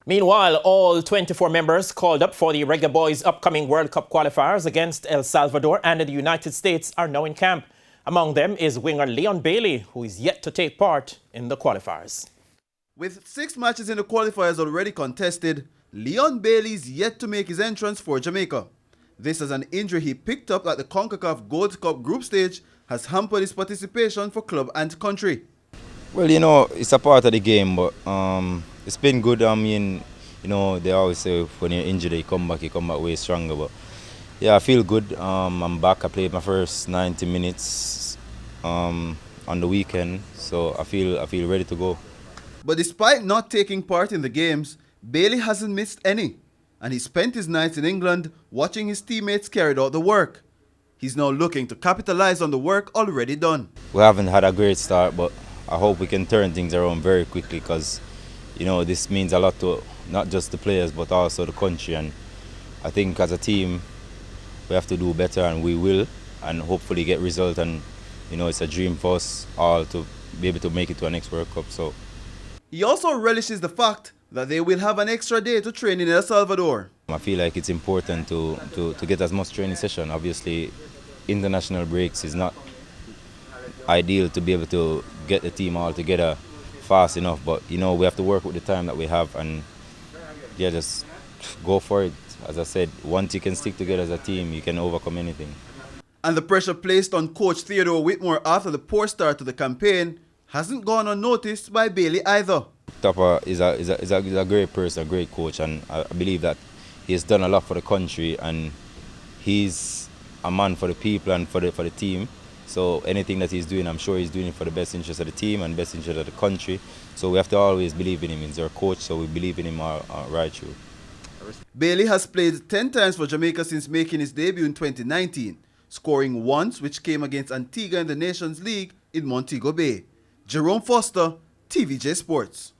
Meanwhile, all 24 members called up for the Reggae Boys' upcoming World Cup qualifiers against El Salvador and the United States are now in camp. Among them is winger Leon Bailey, who is yet to take part in the qualifiers. With 6 matches in the qualifiers already contested, Leon Bailey is yet to make his entrance for Jamaica. This, as an injury he picked up at the CONCACAF Gold Cup group stage, has hampered his participation for club and country. Well, it's a part of the game, but it's been good. I mean, they always say when you're injured, you come back way stronger. But yeah, I feel good. I'm back. I played my first 90 minutes on the weekend, so I feel ready to go. But despite not taking part in the games, Bailey hasn't missed any, and he spent his nights in England watching his teammates carry out the work. He's now looking to capitalize on the work already done. We haven't had a great start, but I hope we can turn things around very quickly because, this means a lot to not just the players but also the country. And I think as a team, we have to do better, and we will, and hopefully get results. And, it's a dream for us all to be able to make it to our next World Cup. So he also relishes the fact that they will have an extra day to train in El Salvador. I feel like it's important to get as much training session. Obviously, international breaks is not ideal to be able to get the team all together fast enough, but we have to work with the time that we have, and yeah, just go for it. As I said, once you can stick together as a team, you can overcome anything. And the pressure placed on coach Theodore Whitmore after the poor start to the campaign hasn't gone unnoticed by Bailey either. Topper is a great person, a great coach, and I believe that he has done a lot for the country, and he's a man for the people and for the team. So anything that he's doing, I'm sure he's doing it for the best interest of the team and best interest of the country. So we have to always believe in him. He's our coach, so we believe in him right through. Bailey has played 10 times for Jamaica since making his debut in 2019, scoring once, which came against Antigua in the Nations League in Montego Bay. Jerome Foster, TVJ Sports.